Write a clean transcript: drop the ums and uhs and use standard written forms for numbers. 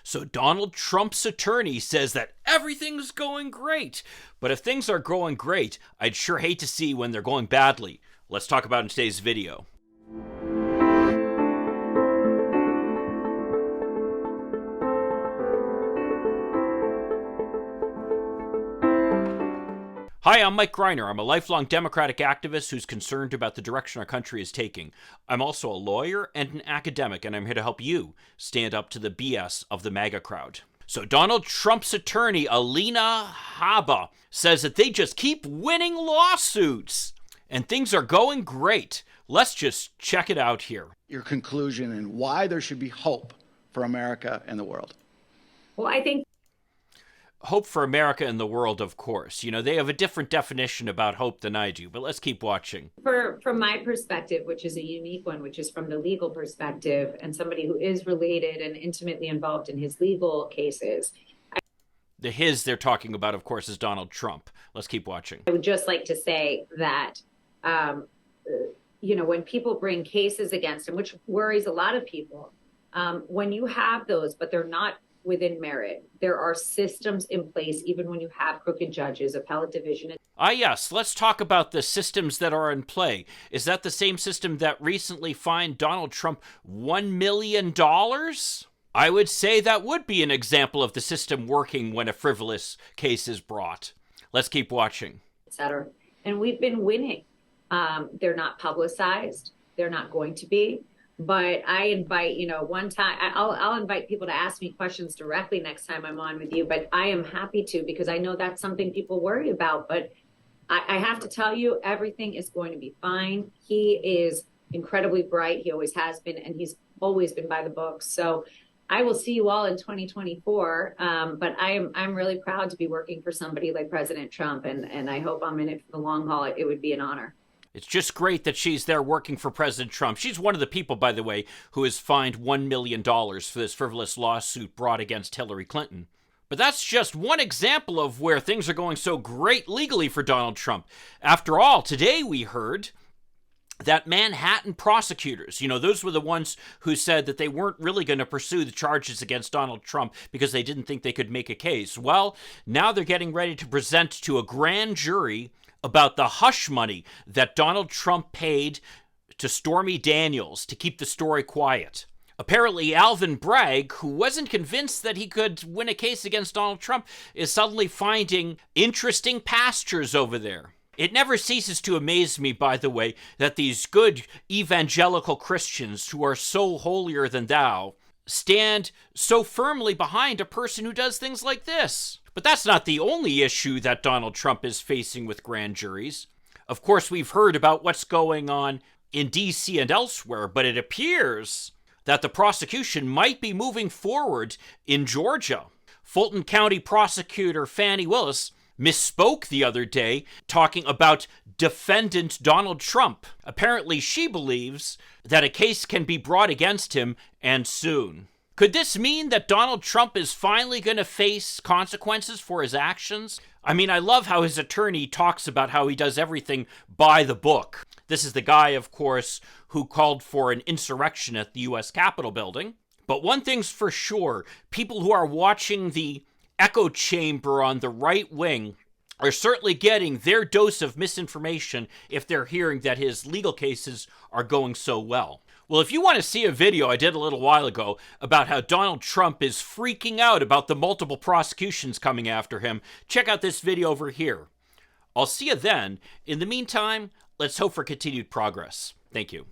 So Donald Trump's attorney says that everything's going great. But if things are going great, I'd sure hate to see when they're going badly. Let's talk about it in today's video. Hi, I'm Mike Greiner. I'm a lifelong Democratic activist who's concerned about the direction our country is taking. I'm also a lawyer and an academic, and I'm here to help you stand up to the BS of the MAGA crowd. So Donald Trump's attorney, Alina Habba, says that they just keep winning lawsuits, and things are going great. Let's just check it out here. Your conclusion and why there should be hope for America and the world. Well, I think hope for America and the world, of course. You know, they have a different definition about hope than I do, but let's keep watching. from my perspective, which is a unique one, which is from the legal perspective and somebody who is related and intimately involved in his legal cases. The his they're talking about, of course, is Donald Trump. Let's keep watching. I would just like to say that, when people bring cases against him, which worries a lot of people, when you have those, but they're not within merit, there are systems in place, even when you have crooked judges, appellate division. Yes, let's talk about the systems that are in play. Is that the same system that recently fined Donald Trump $1 million? I would say that would be an example of the system working when a frivolous case is brought. Let's keep watching. Etc. And we've been winning. They're not publicized. They're not going to be. But I invite, one time, I'll invite people to ask me questions directly next time I'm on with you. But I am happy to, because I know that's something people worry about. But I have to tell you, everything is going to be fine. He is incredibly bright. He always has been, and he's always been by the book. So I will see you all in 2024. But I'm really proud to be working for somebody like President Trump, and I hope I'm in it for the long haul. It would be an honor. It's just great that she's there working for President Trump. She's one of the people, by the way, who has fined $1 million for this frivolous lawsuit brought against Hillary Clinton. But that's just one example of where things are going so great legally for Donald Trump. After all, today we heard that Manhattan prosecutors, those were the ones who said that they weren't really going to pursue the charges against Donald Trump because they didn't think they could make a case. Well, now they're getting ready to present to a grand jury about the hush money that Donald Trump paid to Stormy Daniels to keep the story quiet. Apparently, Alvin Bragg, who wasn't convinced that he could win a case against Donald Trump, is suddenly finding interesting pastures over there. It never ceases to amaze me, by the way, that these good evangelical Christians who are so holier than thou stand so firmly behind a person who does things like this. But that's not the only issue that Donald Trump is facing with grand juries. Of course, we've heard about what's going on in D.C. and elsewhere, but it appears that the prosecution might be moving forward in Georgia. Fulton County prosecutor Fannie Willis misspoke the other day talking about defendant Donald Trump. Apparently, she believes that a case can be brought against him, and soon. Could this mean that Donald Trump is finally going to face consequences for his actions? I mean, I love how his attorney talks about how he does everything by the book. This is the guy, of course, who called for an insurrection at the U.S. Capitol building. But one thing's for sure, people who are watching the echo chamber on the right wing are certainly getting their dose of misinformation if they're hearing that his legal cases are going so well. Well, if you want to see a video I did a little while ago about how Donald Trump is freaking out about the multiple prosecutions coming after him, check out this video over here. I'll see you then. In the meantime, let's hope for continued progress. Thank you.